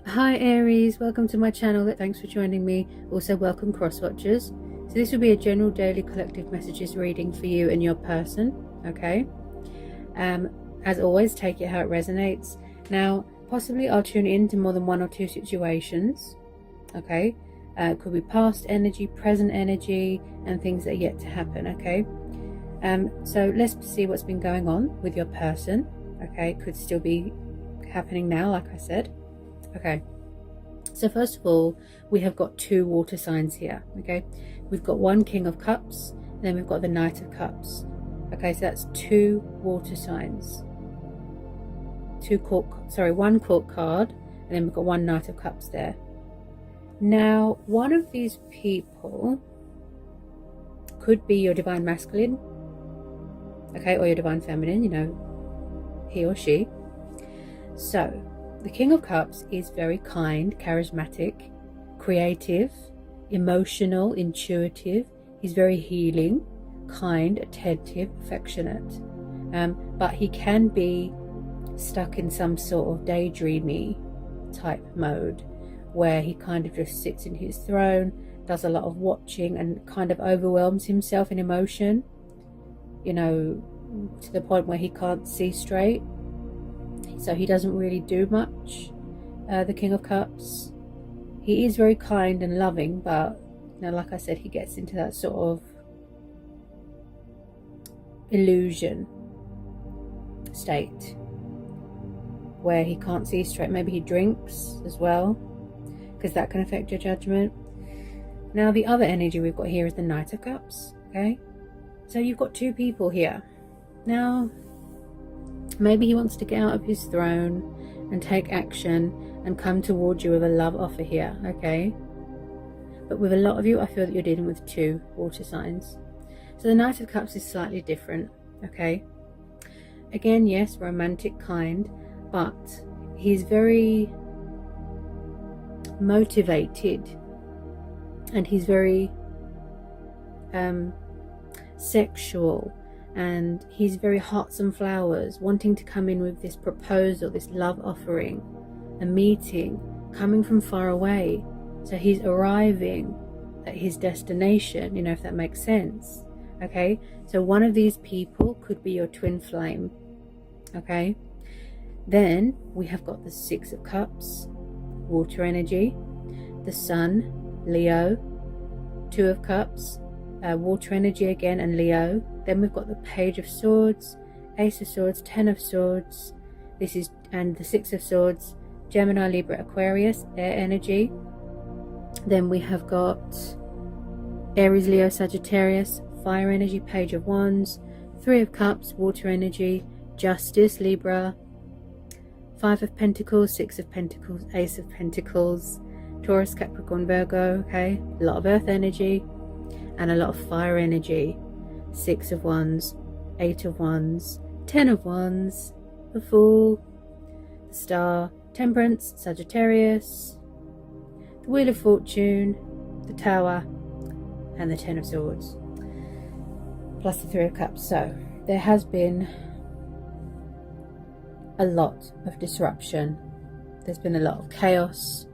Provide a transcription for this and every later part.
Hi Aries, welcome to my channel. Thanks for joining me. Also welcome cross watchers. So this will be a general daily collective messages reading for you and your person. Okay. As always, take it how it resonates. Now, possibly I'll tune in to more than one or two situations. Okay. It could be past energy, present energy, and things that are yet to happen. Okay. So let's see what's been going on with your person. Okay. Could still be happening now, like I said. Okay, so first of all, we have got two water signs here. Okay, we've got one King of Cups, and then we've got the Knight of Cups. Okay, so that's two water signs. One court card, and then we've got one Knight of Cups there. Now, one of these people could be your divine masculine, okay, or your divine feminine, you know, he or she. So the King of Cups is very kind, charismatic, creative, emotional, intuitive. He's very healing, kind, attentive, affectionate. But he can be stuck in some sort of daydreamy type mode where he kind of just sits in his throne, does a lot of watching and kind of overwhelms himself in emotion, you know, to the point where he can't see straight. So he doesn't really do much, the King of Cups. He is very kind and loving, but you know, like I said, he gets into that sort of illusion state where he can't see straight. Maybe he drinks as well, because that can affect your judgment. Now the other energy we've got here is the Knight of Cups. Okay, so you've got two people here. Now maybe he wants to get out of his throne and take action and come towards you with a love offer here, okay? But with a lot of you, I feel that you're dealing with two water signs. So the Knight of Cups is slightly different, okay? Again, yes, romantic, kind, but he's very motivated and he's very sexual. And he's very hearts and flowers, wanting to come in with this proposal, this love offering, a meeting, coming from far away. So he's arriving at his destination, you know, if that makes sense. Okay, so one of these people could be your twin flame. Okay, then we have got the Six of Cups, water energy, the Sun, Leo, Two of Cups, water energy again, and Leo. Then we've got the Page of Swords, Ace of Swords, Ten of Swords, and the Six of Swords, Gemini, Libra, Aquarius, air energy. Then we have got Aries, Leo, Sagittarius, fire energy, Page of Wands, Three of Cups, water energy, Justice, Libra, Five of Pentacles, Six of Pentacles, Ace of Pentacles, Taurus, Capricorn, Virgo. Okay, a lot of earth energy and a lot of fire energy. Six of Wands, Eight of Wands, Ten of Wands, the Fool, the Star, Temperance, Sagittarius, the Wheel of Fortune, the Tower, and the Ten of Swords, plus the Three of Cups. So there has been a lot of disruption. There's been a lot of chaos.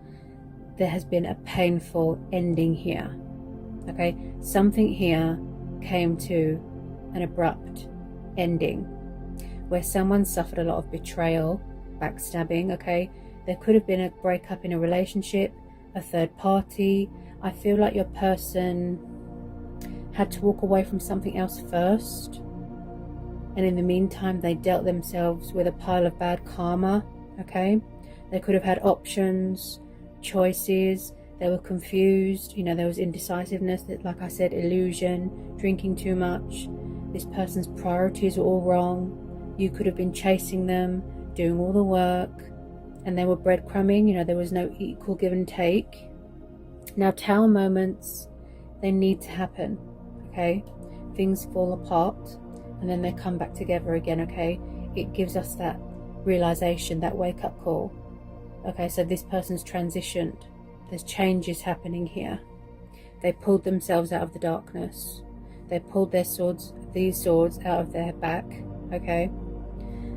There has been a painful ending here. Okay, something here came to an abrupt ending where someone suffered a lot of betrayal, backstabbing. Okay, there could have been a breakup in a relationship, a third party. I feel like your person had to walk away from something else first, and in the meantime they dealt themselves with a pile of bad karma. Okay, they could have had options, choices. They were confused, you know, there was indecisiveness, that, like I said, illusion, drinking too much. This person's priorities were all wrong. You could have been chasing them, doing all the work, and they were breadcrumbing, you know, there was no equal give and take. Now, tower moments, they need to happen, okay? Things fall apart, and then they come back together again, okay? It gives us that realization, that wake-up call. Okay, so this person's transitioned. There's changes happening here. They pulled themselves out of the darkness. They pulled these swords out of their back. Okay,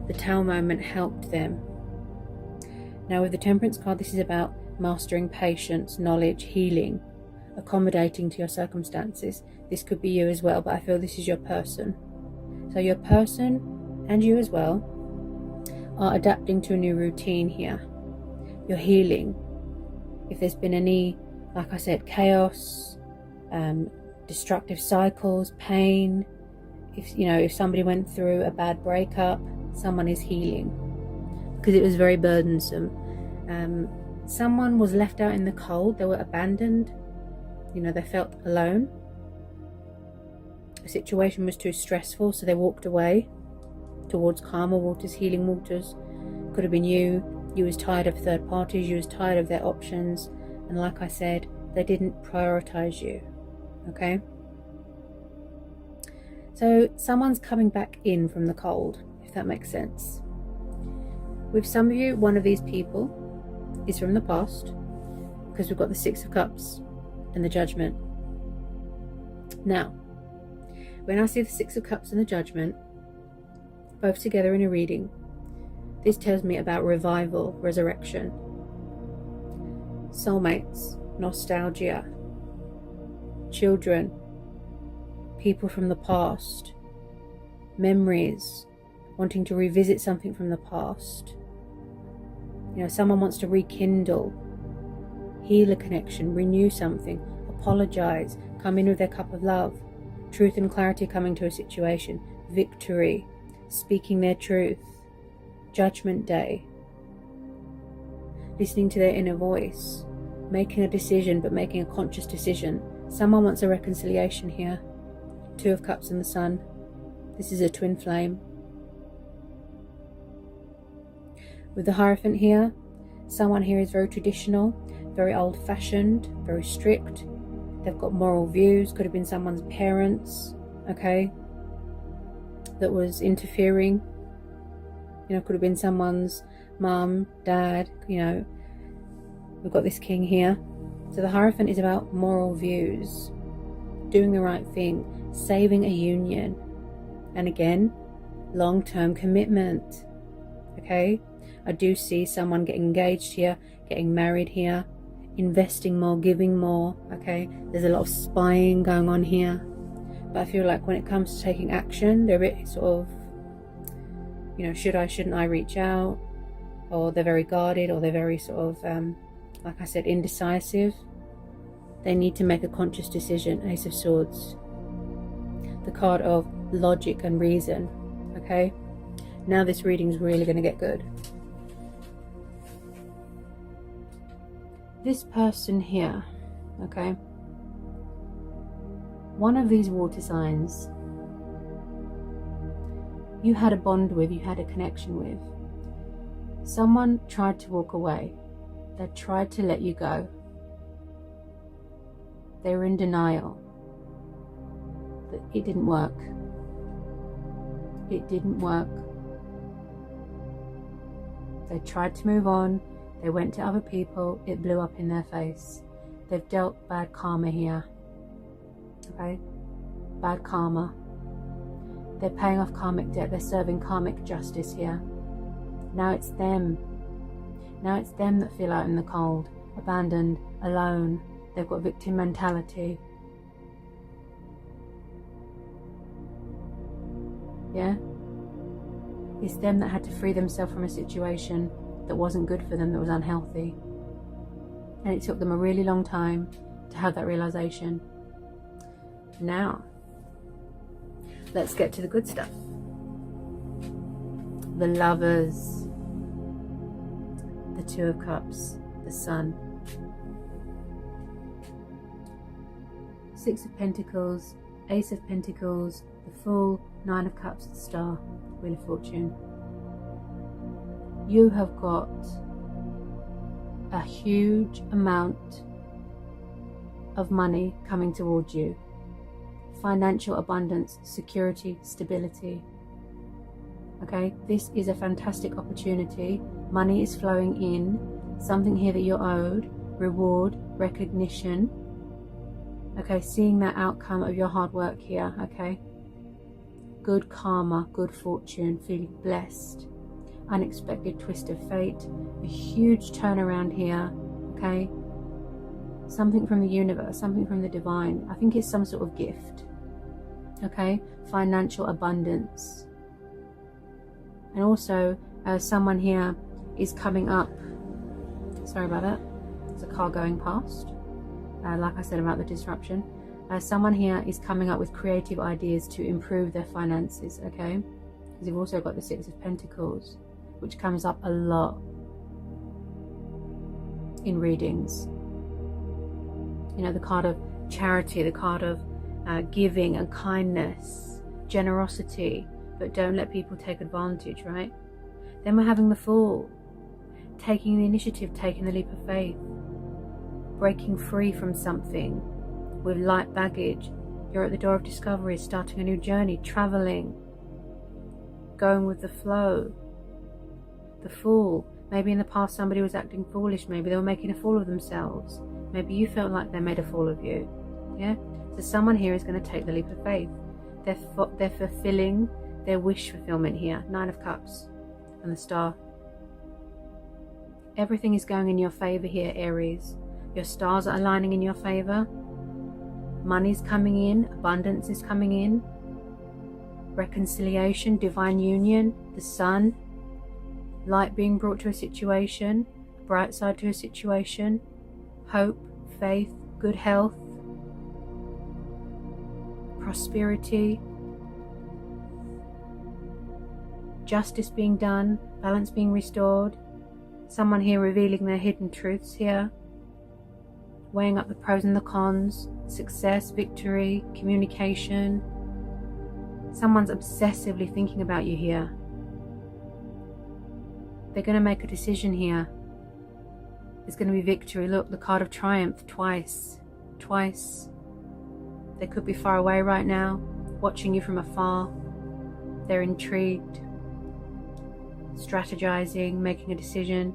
the Tower moment helped them. Now with the Temperance card, this is about mastering patience, knowledge, healing, accommodating to your circumstances. This could be you as well, but I feel this is your person. So your person and you as well are adapting to a new routine here. You're healing. If there's been any, like I said, chaos, destructive cycles, pain, if somebody went through a bad breakup, someone is healing because it was very burdensome. Someone was left out in the cold. They were abandoned. They felt alone. The situation was too stressful, so they walked away towards calmer waters, healing waters. Could have been you. You was tired of third parties. You was tired of their options. And like I said, they didn't prioritize you. Okay? So someone's coming back in from the cold, if that makes sense. With some of you, one of these people is from the past, because we've got the Six of Cups and the Judgment. Now, when I see the Six of Cups and the Judgment both together in a reading, this tells me about revival, resurrection, soulmates, nostalgia, children, people from the past, memories, wanting to revisit something from the past. Someone wants to rekindle, heal a connection, renew something, apologize, come in with their cup of love, truth and clarity coming to a situation, victory, speaking their truth, Judgment Day, listening to their inner voice, making a decision, but making a conscious decision. Someone wants a reconciliation here. Two of Cups and the Sun. This is a twin flame. With the Hierophant here, someone here is very traditional, very old-fashioned, very strict. They've got moral views. Could have been someone's parents, okay, that was interfering. Could have been someone's mum, dad. We've got this King here. So the Hierophant is about moral views, doing the right thing, saving a union, and again, long-term commitment. Okay, I do see someone getting engaged here, getting married here, investing more, giving more. Okay, there's a lot of spying going on here, but I feel like when it comes to taking action, they're a bit sort of, should I, shouldn't I reach out, or they're very guarded, or they're very sort of like I said, indecisive. They need to make a conscious decision. Ace of Swords, the card of logic and reason. Okay, now this reading's really going to get good. This person here, okay, one of these water signs you had a bond with, you had a connection with. Someone tried to walk away. They tried to let you go. They were in denial. But it didn't work. It didn't work. They tried to move on. They went to other people. It blew up in their face. They've dealt bad karma here. Okay? Bad karma. They're paying off karmic debt. They're serving karmic justice here. Now it's them. Now it's them that feel out in the cold, abandoned, alone. They've got victim mentality. Yeah? It's them that had to free themselves from a situation that wasn't good for them, that was unhealthy. And it took them a really long time to have that realization. Now, let's get to the good stuff. The Lovers, the Two of Cups, the Sun, Six of Pentacles, Ace of Pentacles, the Fool, Nine of Cups, the Star, Wheel of Fortune. You have got a huge amount of money coming towards you. Financial abundance, security, stability. Okay, this is a fantastic opportunity. Money is flowing in. Something here that you're owed. Reward, recognition. Okay, seeing that outcome of your hard work here. Okay, good karma, good fortune, feeling blessed. unexpected twist of fate, a huge turnaround here, okay? Something from the universe, something from the divine. I think it's some sort of gift, okay? Financial abundance. And also, someone here is coming up. Sorry about that. There's a car going past. Like I said about the disruption. Someone here is coming up with creative ideas to improve their finances, okay? Because you've also got the Six of Pentacles, which comes up a lot in readings. You know, the card of charity, the card of giving and kindness, generosity, but don't let people take advantage, right? Then we're having the Fool, taking the initiative, taking the leap of faith, breaking free from something with light baggage. You're at the door of discovery, starting a new journey, traveling, going with the flow. The Fool, maybe in the past somebody was acting foolish, maybe they were making a fool of themselves. Maybe you felt like they made a fool of you. Yeah? So someone here is going to take the leap of faith. They're fulfilling their wish fulfillment here. Nine of Cups and the Star. Everything is going in your favor here, Aries. Your stars are aligning in your favor. Money's coming in. Abundance is coming in. Reconciliation, divine union, the sun. Light being brought to a situation. Bright side to a situation. Hope, faith, good health, prosperity, justice being done, balance being restored. Someone here revealing their hidden truths here, weighing up the pros and the cons, success, victory, communication. Someone's obsessively thinking about you here. They're going to make a decision here. There's going to be victory. Look, the card of triumph twice. They could be far away right now, watching you from afar. They're intrigued, strategizing, making a decision.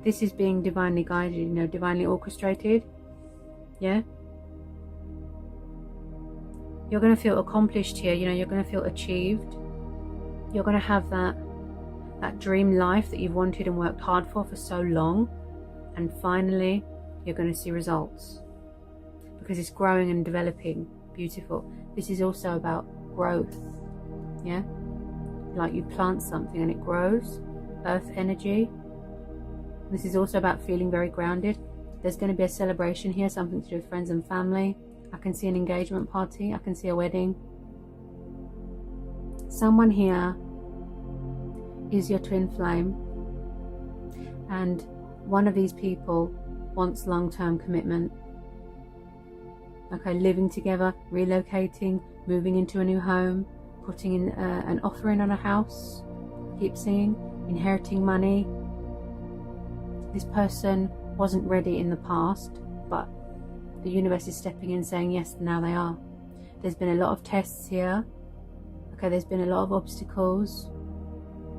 This is being divinely guided, you know, divinely orchestrated. Yeah? You're going to feel accomplished here, you know, you're going to feel achieved. You're going to have that dream life that you've wanted and worked hard for so long. And finally, you're going to see results. Because it's growing and developing. Beautiful. This is also about growth. Yeah? Like you plant something and it grows. Earth energy. This is also about feeling very grounded. There's going to be a celebration here. Something to do with friends and family. I can see an engagement party. I can see a wedding. Someone here is your twin flame. And one of these people wants long-term commitment. Okay, living together, relocating, moving into a new home, putting in an offer in on a house, keep singing, inheriting money. This person wasn't ready in the past, but the universe is stepping in saying yes, now they are. There's been a lot of tests here. Okay, there's been a lot of obstacles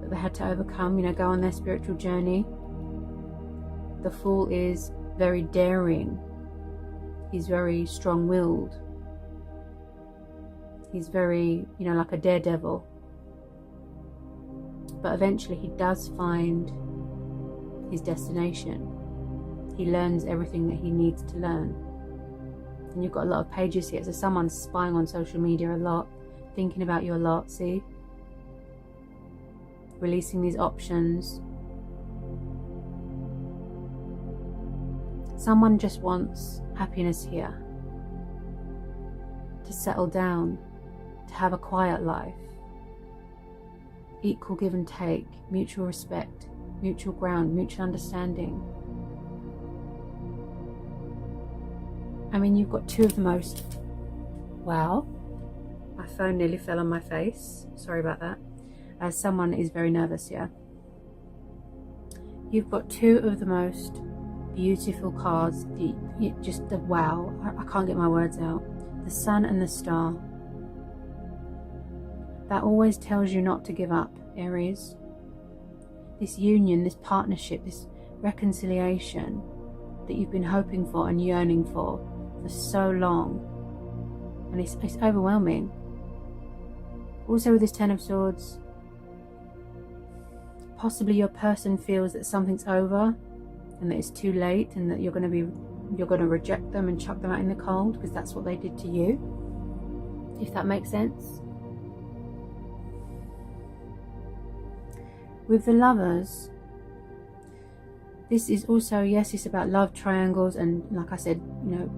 that they had to overcome, you know, go on their spiritual journey. The Fool is very daring. He's very strong-willed. He's very, you know, like a daredevil. But eventually he does find his destination. He learns everything that he needs to learn. And you've got a lot of pages here. So someone's spying on social media a lot, thinking about you a lot, see? Releasing these options. Someone just wants happiness here. To settle down. To have a quiet life. Equal give and take. Mutual respect. Mutual ground. Mutual understanding. I mean, you've got two of the most... Wow. My phone nearly fell on my face. Sorry about that. Someone is very nervous here. You've got two of the most beautiful cards. Just the wow. I can't get my words out. The Sun and the Star. That always tells you not to give up, Aries. This union, this partnership, this reconciliation that you've been hoping for and yearning for so long. And it's overwhelming. Also with this Ten of Swords, possibly your person feels that something's over and that it's too late, and that you're going to reject them and chuck them out in the cold because that's what they did to you, if that makes sense. With the Lovers, this is also, yes, it's about love triangles and, like I said,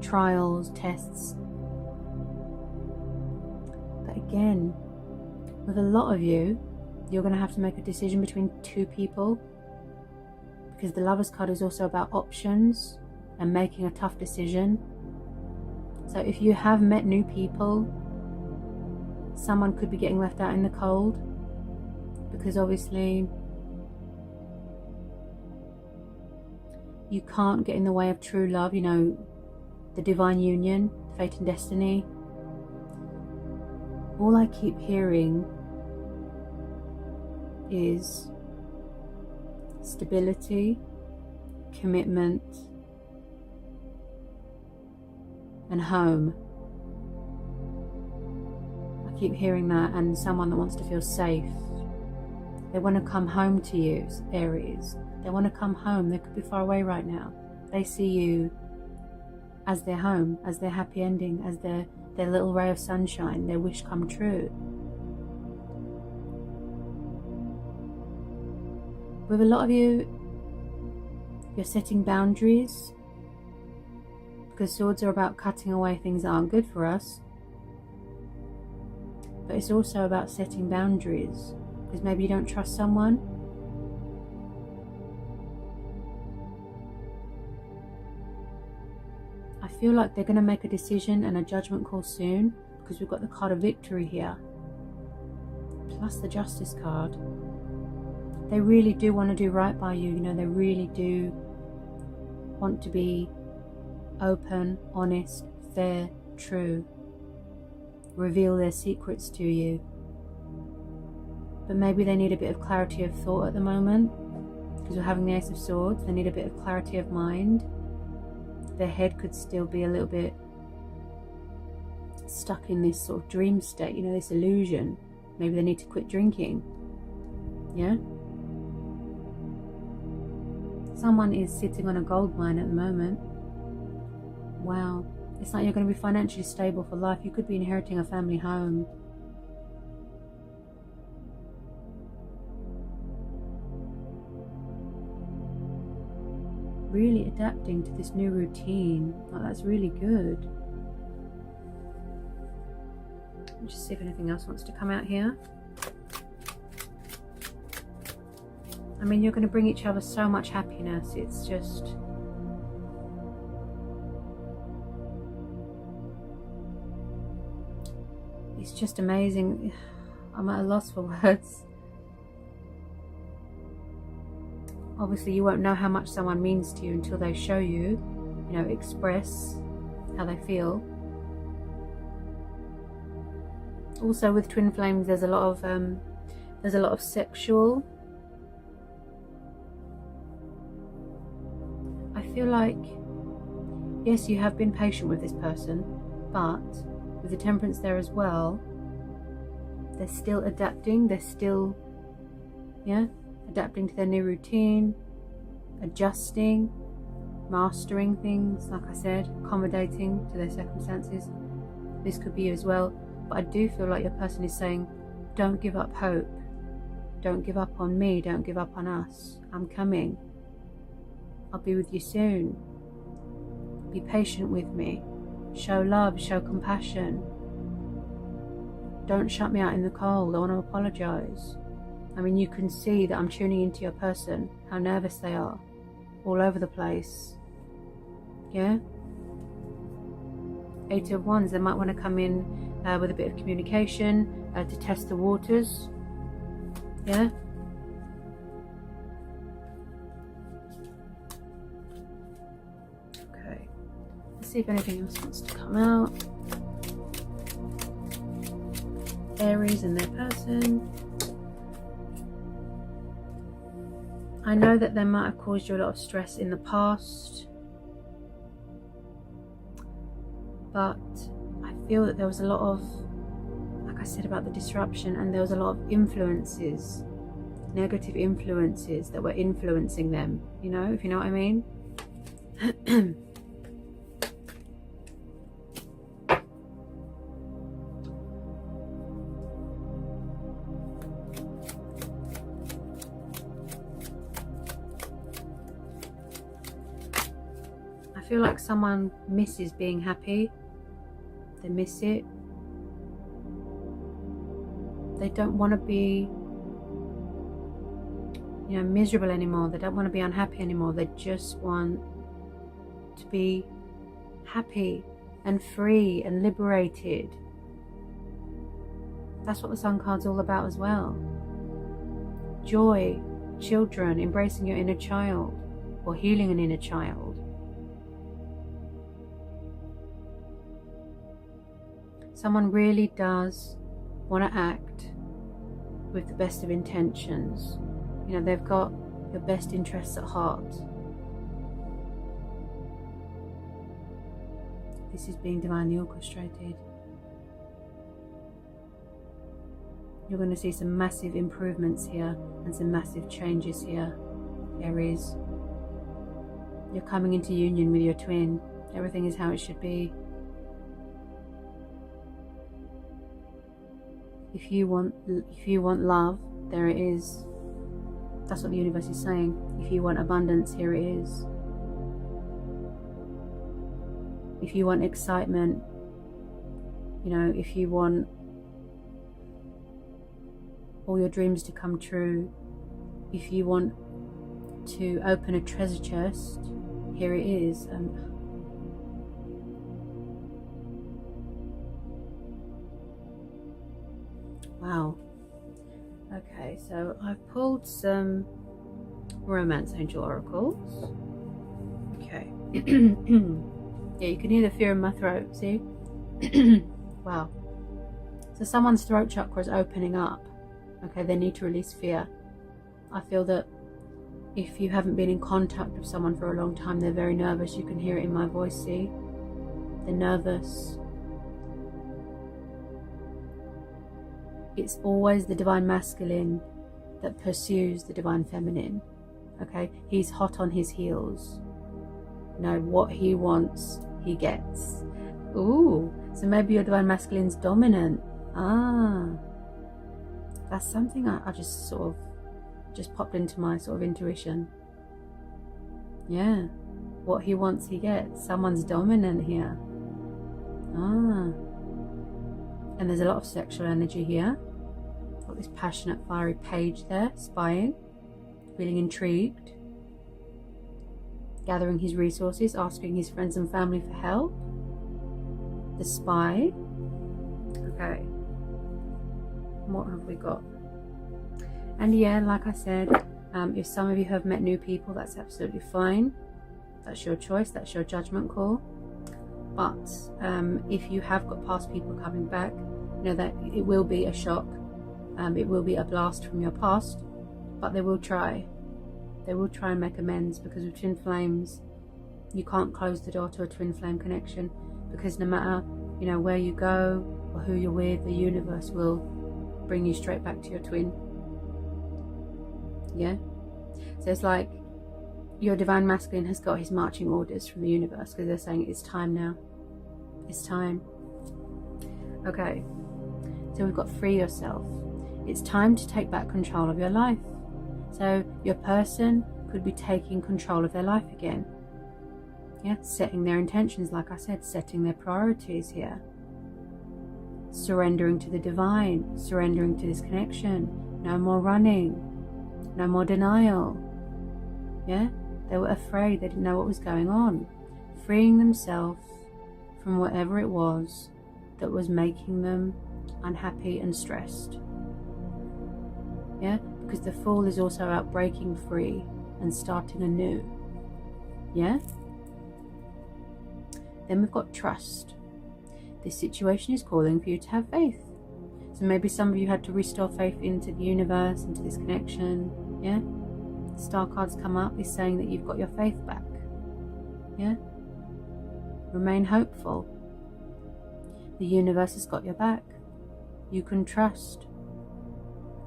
trials, tests. But again, with a lot of you, you're going to have to make a decision between two people, because the Lovers card is also about options and making a tough decision. So if you have met new people, someone could be getting left out in the cold, because obviously you can't get in the way of true love, the divine union, fate and destiny. All I keep hearing is stability, commitment, and home. I keep hearing that, and someone that wants to feel safe. They want to come home to you, Aries. They want to come home. They could be far away right now. They see you as their home, as their happy ending, as their little ray of sunshine, their wish come true. With a lot of you, you're setting boundaries, because swords are about cutting away things that aren't good for us. But it's also about setting boundaries, because maybe you don't trust someone. I feel like they're going to make a decision and a judgment call soon, because we've got the card of victory here, plus the Justice card. They really do want to do right by you, they really do want to be open, honest, fair, true, reveal their secrets to you. But maybe they need a bit of clarity of thought at the moment, because we're having the Ace of Swords. They need a bit of clarity of mind. Their head could still be a little bit stuck in this sort of dream state, this illusion. Maybe they need to quit drinking. Yeah? Someone is sitting on a gold mine at the moment. Wow. It's like you're going to be financially stable for life. You could be inheriting a family home. Really adapting to this new routine. Like, that's really good. Let me just see if anything else wants to come out here. I mean, you're going to bring each other so much happiness. It's just... it's just amazing. I'm at a loss for words. Obviously, you won't know how much someone means to you until they show you, express how they feel. Also, with twin flames, there's a lot of sexual. I feel like, yes, you have been patient with this person, but with the Temperance there as well, they're still adapting. They're still, adapting to their new routine, adjusting, mastering things, like I said, accommodating to their circumstances. This could be you as well, but I do feel like your person is saying, don't give up hope, don't give up on me, don't give up on us. I'm coming. I'll be with you soon. Be patient with me. Show love, show compassion. Don't shut me out in the cold. I want to apologize. I mean, you can see that I'm tuning into your person, how nervous they are, all over the place. Yeah? Eight of Wands, they might want to come in with a bit of communication to test the waters. Yeah? Okay. Let's see if anything else wants to come out. Aries and their person. I know that they might have caused you a lot of stress in the past, but I feel that there was a lot of, like I said about the disruption, and there was a lot of influences negative influences that were influencing them, you know, if you know what I mean. I feel like someone misses being happy. They miss it. They don't want to be, you know, miserable anymore. They don't want to be unhappy anymore. They just want to be happy and free and liberated. That's what the Sun card's all about as well. Joy, children, embracing your inner child, or healing an inner child. Someone really does want to act with the best of intentions. You know, they've got your best interests at heart. This is being divinely orchestrated. You're going to see some massive improvements here and some massive changes here, Aries. You're coming into union with your twin. Everything is how it should be. If you want love, there it is. That's what the universe is saying. If you want abundance, here it is. If you want excitement, you know, if you want all your dreams to come true, if you want to open a treasure chest, here it is. Wow. Okay, so I've pulled some romance angel oracles. Okay. Yeah, you can hear the fear in my throat, see? Wow. So someone's throat chakra is opening up. Okay, they need to release fear. I feel that if you haven't been in contact with someone for a long time, they're very nervous. You can hear it in my voice, see? They're nervous. It's always the divine masculine that pursues the divine feminine. Okay, he's hot on his heels. You know, what he wants, he gets. Ooh, so maybe your divine masculine's dominant. Ah, that's something I just sort of just popped into my sort of intuition. Yeah, what he wants, he gets. Someone's dominant here. Ah, and there's a lot of sexual energy here. Got this passionate, fiery page there, spying, feeling intrigued, gathering his resources, asking his friends and family for help. The spy. Okay. What have we got? And yeah, like I said, if some of you have met new people, that's absolutely fine. That's your choice. That's your judgment call. But if you have got past people coming back, you know that it will be a shock. It will be a blast from your past, but they will try. They will try and make amends, because with twin flames, you can't close the door to a twin flame connection, because no matter, you know, where you go or who you're with, the universe will bring you straight back to your twin. Yeah? So it's like your divine masculine has got his marching orders from the universe, because they're saying it's time now. It's time. Okay. So we've got free yourself. It's time to take back control of your life. So your person could be taking control of their life again. Yeah, setting their intentions, like I said, setting their priorities here. Surrendering to the divine, surrendering to this connection. No more running, no more denial. Yeah, they were afraid, they didn't know what was going on. Freeing themselves from whatever it was that was making them unhappy and stressed. Yeah, because the Fool is also about breaking free and starting anew. Yeah? Then we've got trust. This situation is calling for you to have faith. So maybe some of you had to restore faith into the universe, into this connection. Yeah? The star cards come up, is saying that you've got your faith back. Yeah? Remain hopeful. The universe has got your back. You can trust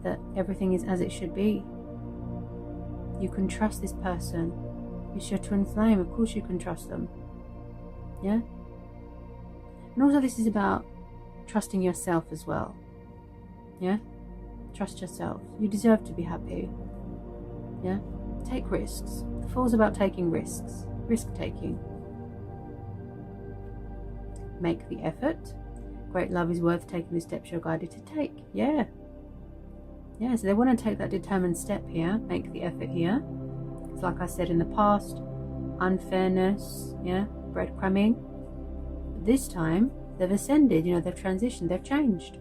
that everything is as it should be. You can trust this person. It's your twin flame. Of course you can trust them. Yeah? And also this is about trusting yourself as well. Yeah? Trust yourself. You deserve to be happy. Yeah? Take risks. The Fool's about taking risks. Risk-taking. Make the effort. Great love is worth taking the steps you're guided to take. Yeah. Yeah, so they want to take that determined step here. Make the effort here. It's like I said in the past. Unfairness. Yeah. Breadcrumbing. But this time, they've ascended. You know, they've transitioned. They've changed.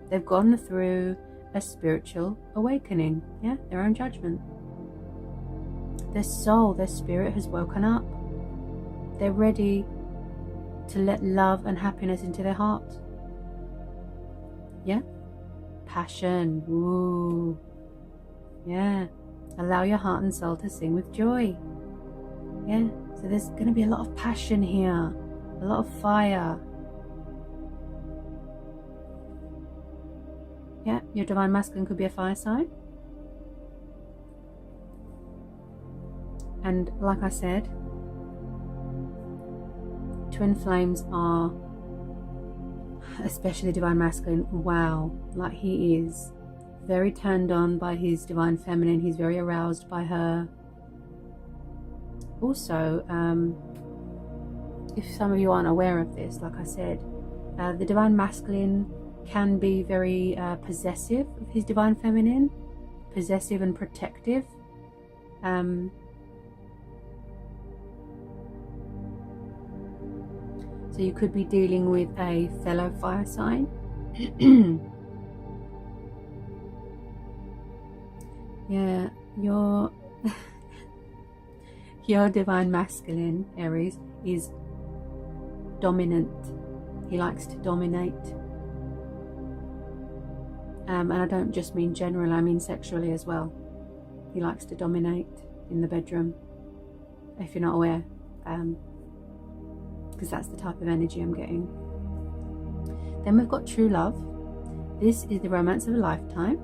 They've gone through a spiritual awakening. Yeah. Their own judgment. Their soul, their spirit has woken up. They're ready to let love and happiness into their heart. Yeah? Passion. Ooh. Yeah. Allow your heart and soul to sing with joy. Yeah? So there's going to be a lot of passion here. A lot of fire. Yeah? Your divine masculine could be a fire sign. And like I said, twin flames are, especially divine masculine, wow, like he is very turned on by his divine feminine. He's very aroused by her. Also, if some of you aren't aware of this, like I said, the divine masculine can be very possessive of his divine feminine, possessive and protective. So you could be dealing with a fellow fire sign. Yeah, your divine masculine, Aries, is dominant. He likes to dominate. And I don't just mean general, I mean sexually as well. He likes to dominate in the bedroom, if you're not aware. Because that's the type of energy I'm getting. Then we've got true love. This is the romance of a lifetime.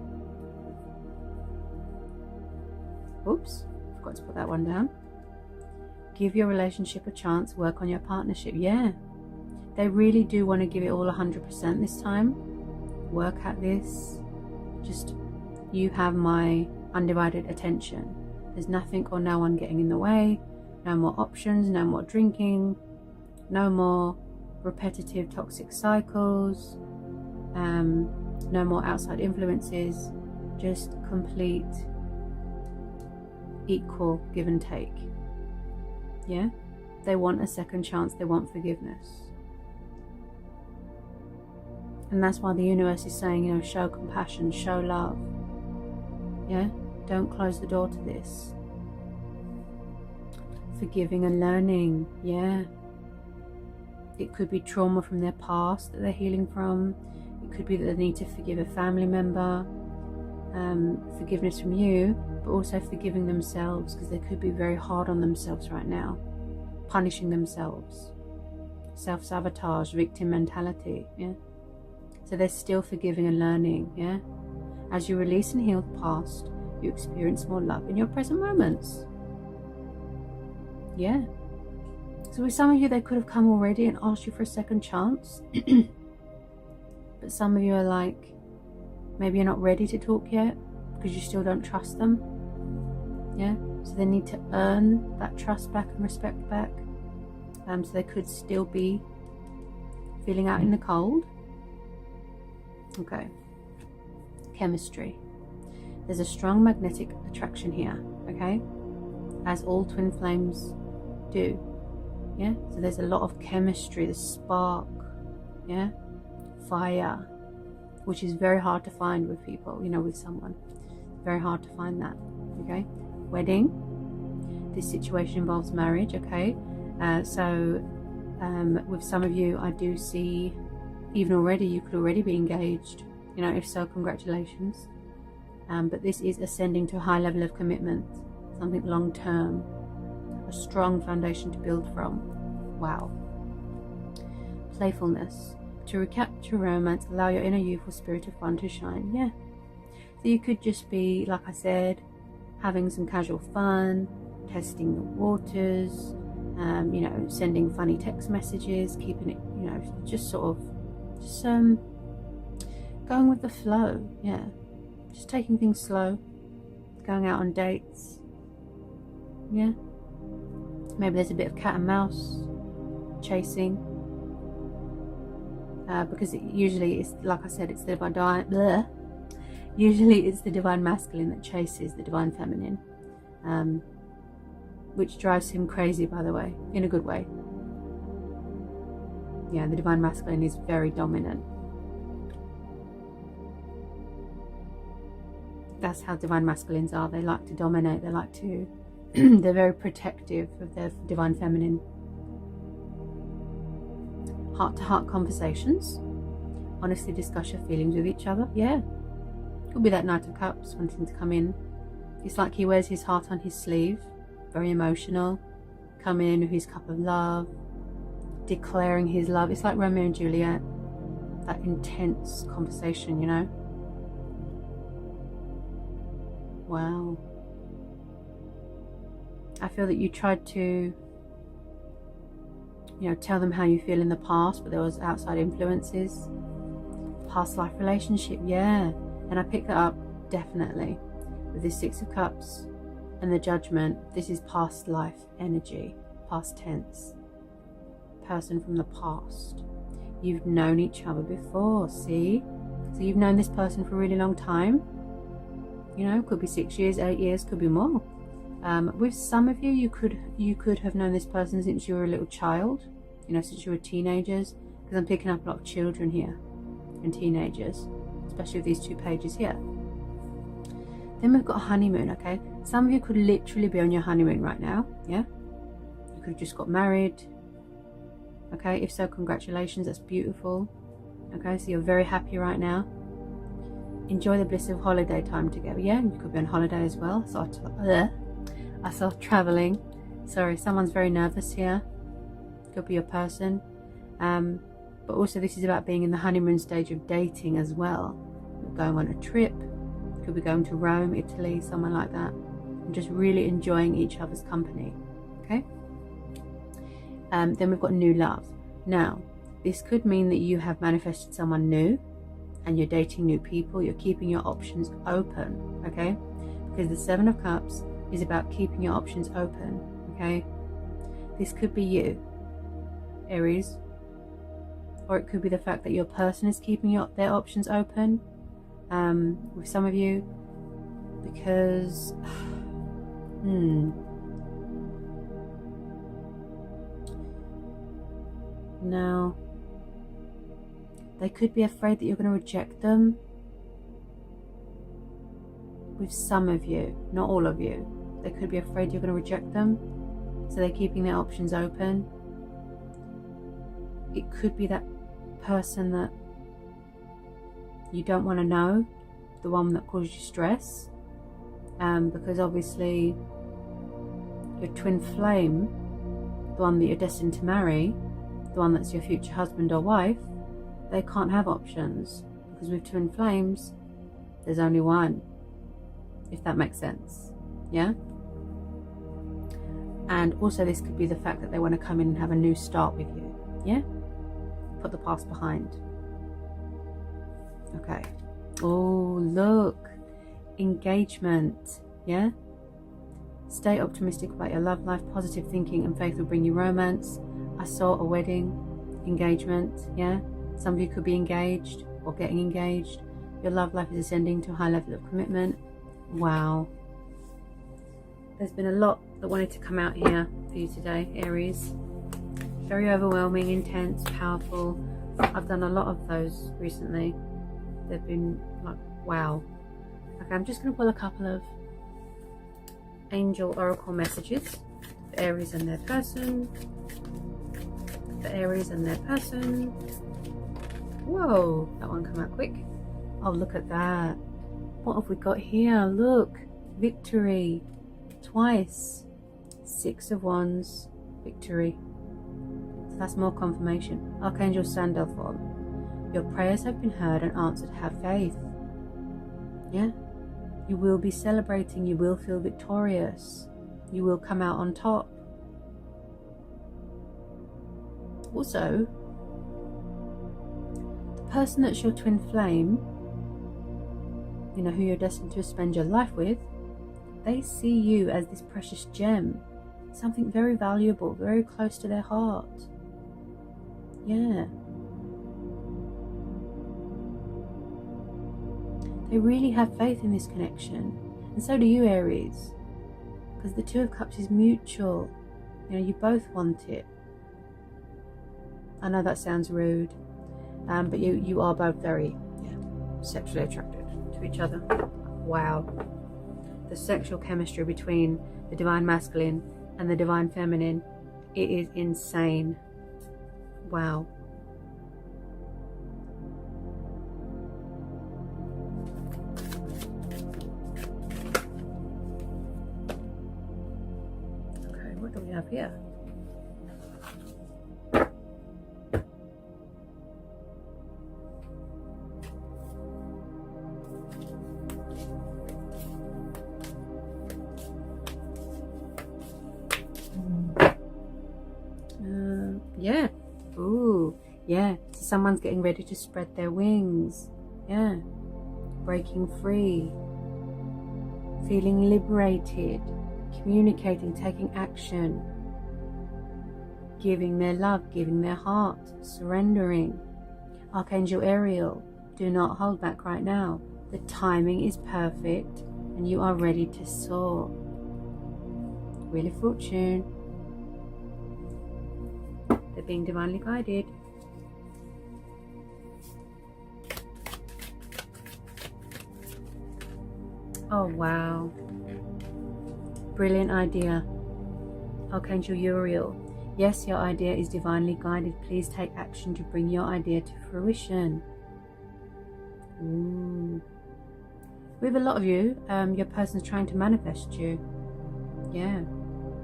Oops, forgot to put that one down. Give your relationship a chance, work on your partnership. Yeah, they really do want to give it all 100% this time. Work at this. Just, you have my undivided attention. There's nothing or no one getting in the way. No more options, no more drinking. No more repetitive toxic cycles, no more outside influences, just complete equal give and take. Yeah, they want a second chance, they want forgiveness. And that's why the universe is saying, you know, show compassion, show love. Yeah, don't close the door to this. Forgiving and learning. Yeah. It could be trauma from their past that they're healing from. It could be that they need to forgive a family member. Forgiveness from you, but also forgiving themselves, because they could be very hard on themselves right now. Punishing themselves. Self-sabotage, victim mentality. Yeah. So they're still forgiving and learning. Yeah. As you release and heal the past, you experience more love in your present moments. Yeah. So with some of you, they could have come already and asked you for a second chance. But some of you are like, maybe you're not ready to talk yet because you still don't trust them. Yeah, so they need to earn that trust back and respect back. So they could still be feeling out in the cold. Okay. Chemistry. There's a strong magnetic attraction here, okay? As all twin flames do. Yeah, so there's a lot of chemistry, the spark, yeah, fire, which is very hard to find with people, you know, with someone. Very hard to find that, okay? Wedding. This situation involves marriage, okay? With some of you, I do see, even already, you could already be engaged. You know, if so, congratulations. But this is ascending to a high level of commitment, something long term. A strong foundation to build from. Wow. Playfulness. To recapture romance, allow your inner youthful spirit of fun to shine. Yeah. So you could just be, like I said, having some casual fun, testing the waters, you know, sending funny text messages, keeping it, you know, just going with the flow. Yeah, just taking things slow, going out on dates. Yeah, maybe there's a bit of cat and mouse chasing, because usually it's, like I said, it's the divine. Usually it's the divine masculine that chases the divine feminine, which drives him crazy, by the way, in a good way. Yeah, the divine masculine is very dominant. That's how divine masculines are. They like to dominate. They like to they're very protective of their divine feminine. Heart-to-heart conversations. Honestly discuss your feelings with each other. Yeah, could be that Knight of Cups wanting to come in. It's like he wears his heart on his sleeve. Very emotional. Come in with his cup of love, declaring his love. It's like Romeo and Juliet. That intense conversation, you know. Wow. I feel that you tried to, you know, tell them how you feel in the past, but there was outside influences. Past life relationship, yeah. And I picked that up definitely with this Six of Cups and the Judgment. This is past life energy, past tense. Person from the past. You've known each other before, see? So you've known this person for a really long time. You know, could be 6 years, 8 years, could be more. With some of you, you could have known this person since you were a little child, you know, since you were teenagers, because I'm picking up a lot of children here and teenagers, especially with these 2 pages here. Then we've got a honeymoon, okay? Some of you could literally be on your honeymoon right now, yeah? You could have just got married, okay? If so, congratulations, that's beautiful. Okay, so you're very happy right now. Enjoy the bliss of holiday time together. Yeah, you could be on holiday as well. So I saw traveling. Sorry, someone's very nervous here. Could be your person. But also this is about being in the honeymoon stage of dating as well. Going on a trip. Could be going to Rome, Italy, somewhere like that. And just really enjoying each other's company. Okay. Then we've got new love. Now, this could mean that you have manifested someone new and you're dating new people. You're keeping your options open, okay? Because the Seven of Cups is about keeping your options open, okay? This could be you, Aries, or it could be the fact that your person is keeping their options open with some of you, because now they could be afraid that you're going to reject them. With some of you, not all of you, they could be afraid you're going to reject them, so they're keeping their options open. It could be that person that you don't want to know, the one that causes you stress, because obviously your twin flame, the one that you're destined to marry, the one that's your future husband or wife, they can't have options, because with twin flames there's only one, if that makes sense. Yeah. And also this could be the fact that they want to come in and have a new start with you. Yeah, put the past behind. Okay. Oh, look, engagement. Yeah, stay optimistic about your love life. Positive thinking and faith will bring you romance. I saw a wedding, engagement. Yeah, some of you could be engaged or getting engaged. Your love life is ascending to a high level of commitment. Wow, there's been a lot that wanted to come out here for you today, Aries. Very overwhelming, intense, powerful. I've done a lot of those recently. They've been like, wow. Okay, I'm just going to pull a couple of angel oracle messages for Aries and their person. For Aries and their person. Whoa, that one come out quick. Oh, look at that. What have we got here? Look, victory. Twice. 6 of Wands, victory. So that's more confirmation. Archangel Sandalphon. Your prayers have been heard and answered. Have faith. Yeah. You will be celebrating. You will feel victorious. You will come out on top. Also, the person that's your twin flame, you know, who you're destined to spend your life with, they see you as this precious gem, something very valuable, very close to their heart. Yeah. They really have faith in this connection. And so do you, Aries. Because the Two of Cups is mutual. You know, you both want it. I know that sounds rude. But you are both very sexually attracted to each other. Wow. The sexual chemistry between the divine masculine and the divine feminine, it is insane. Wow. Okay, what do we have here? Yeah. Ooh. Yeah. So someone's getting ready to spread their wings. Yeah. Breaking free. Feeling liberated. Communicating, taking action. Giving their love, giving their heart. Surrendering. Archangel Ariel, do not hold back right now. The timing is perfect and you are ready to soar. Wheel of Fortune. They're being divinely guided. Oh wow. Brilliant idea. Archangel Uriel. Yes, your idea is divinely guided. Please take action to bring your idea to fruition. Ooh. With a lot of you, your person's trying to manifest you. Yeah.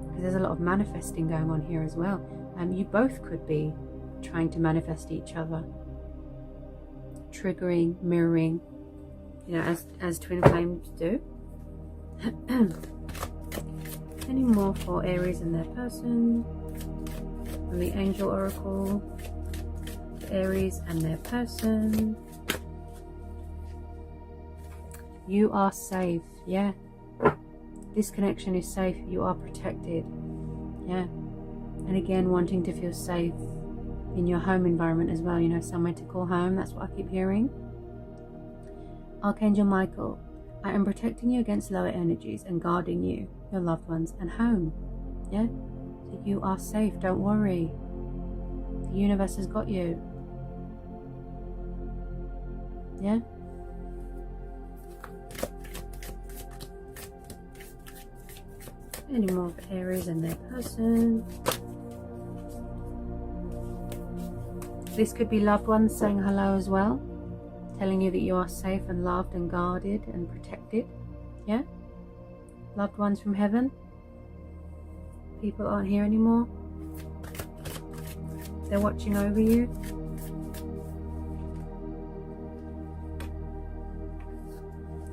Because there's a lot of manifesting going on here as well. You both could be trying to manifest each other. Triggering, mirroring, you know, as twin flames do. Any more for Aries and their person? From the Angel Oracle. Aries and their person. You are safe, yeah. This connection is safe. You are protected, yeah. And again, wanting to feel safe in your home environment as well, you know, somewhere to call home. That's what I keep hearing. Archangel Michael, I am protecting you against lower energies and guarding you, your loved ones, and home. Yeah? So you are safe, don't worry. The universe has got you. Yeah? Any more for Aries and their person? This could be loved ones saying hello as well, telling you that you are safe and loved and guarded and protected. Yeah? Loved ones from heaven. People aren't here anymore. They're watching over you.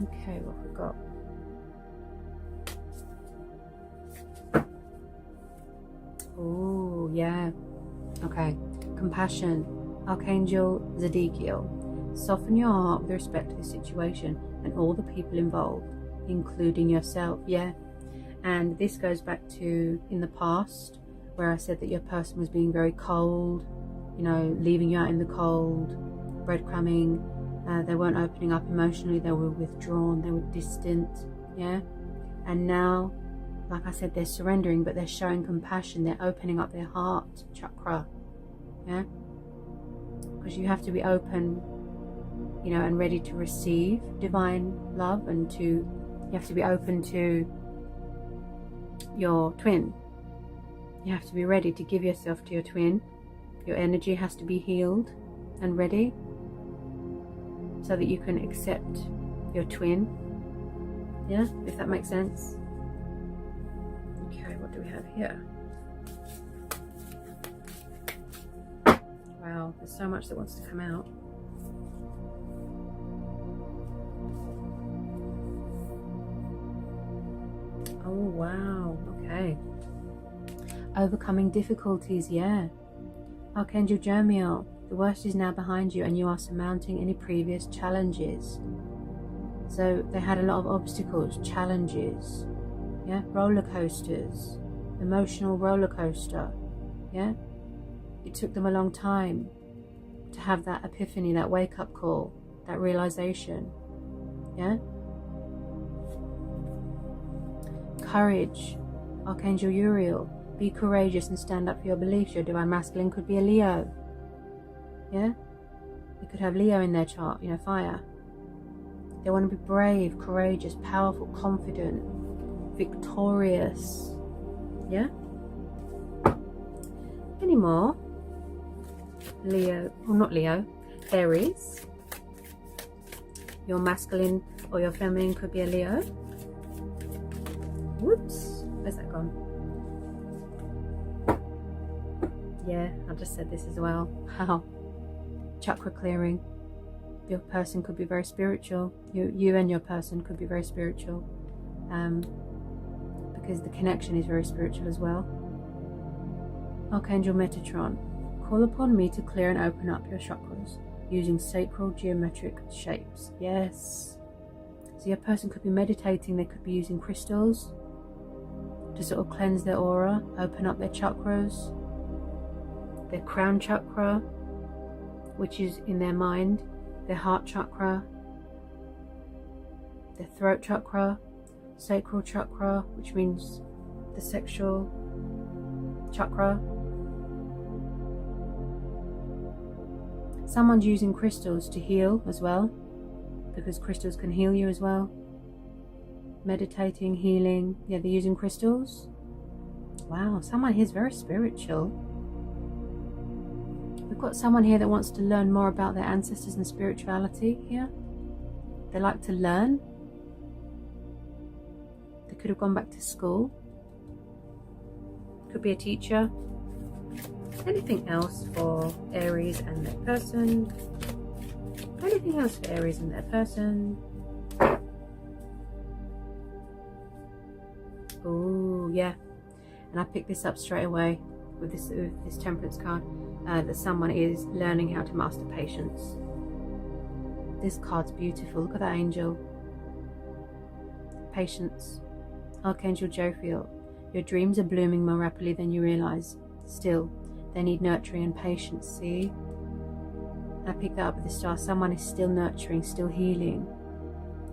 Okay, what have we got? Oh, yeah. Okay. Compassion. Archangel Zedekiel. Soften your heart with respect to the situation and all the people involved, including yourself. Yeah. And this goes back to in the past where I said that your person was being very cold, you know, leaving you out in the cold, breadcrumbing. They weren't opening up emotionally. They were withdrawn. They were distant. Yeah. And now, like I said, they're surrendering, but they're showing compassion. They're opening up their heart chakra. Yeah. Because you have to be open, you know, and ready to receive divine love, and you have to be open to your twin. You have to be ready to give yourself to your twin. Your energy has to be healed and ready so that you can accept your twin. Yeah, if that makes sense. Okay, what do we have here? Wow, there's so much that wants to come out. wow, okay. Overcoming difficulties, yeah. Archangel Jeremiel, the worst is now behind you and you are surmounting any previous challenges. So they had a lot of obstacles, challenges, yeah, roller coasters, emotional roller coaster, yeah. It took them a long time to have that epiphany, that wake-up call, that realization, yeah. Courage, Archangel Uriel, be courageous and stand up for your beliefs. Your divine masculine could be a Leo, yeah. They could have Leo in their chart, you know, fire. They want to be brave, courageous, powerful, confident, victorious, yeah. Any more? Leo, well, not Leo, Aries. Your masculine or your feminine could be a Leo. Whoops, where's that gone? Yeah, I just said this as well. Wow. Chakra clearing. Your person could be very spiritual. You and your person could be very spiritual, because the connection is very spiritual as well. Archangel Metatron, call upon me to clear and open up your chakras using sacral geometric shapes. Yes. So your person could be meditating. They could be using crystals to sort of cleanse their aura, open up their chakras, their crown chakra, which is in their mind, their heart chakra, their throat chakra, sacral chakra, which means the sexual chakra. Someone's using crystals to heal as well, because crystals can heal you as well. Meditating, healing, yeah, they're using crystals. Wow, someone here is very spiritual. We've got someone here that wants to learn more about their ancestors and spirituality here. They like to learn. They could have gone back to school. Could be a teacher. Anything else for Aries and their person? Anything else for Aries and their person? Oh, yeah. And I picked this up straight away with this Temperance card, that someone is learning how to master patience. This card's beautiful. Look at that angel. Patience. Archangel Jophiel, your dreams are blooming more rapidly than you realize. Still, they need nurturing and patience. See? I picked that up with the star. Someone is still nurturing, still healing,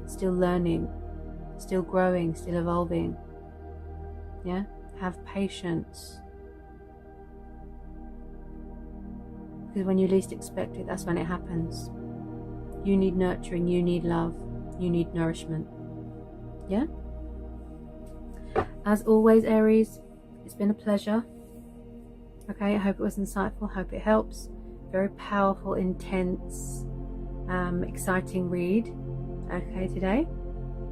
still learning, still growing, still evolving. Yeah? Have patience. Because when you least expect it, that's when it happens. You need nurturing, you need love, you need nourishment. Yeah? As always, Aries, it's been a pleasure. Okay, I hope it was insightful, hope it helps. Very powerful, intense, exciting read. Okay, today.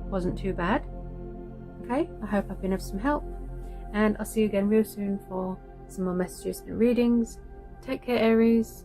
Wasn't too bad. Okay, I hope I've been of some help. And I'll see you again real soon for some more messages and readings. Take care, Aries.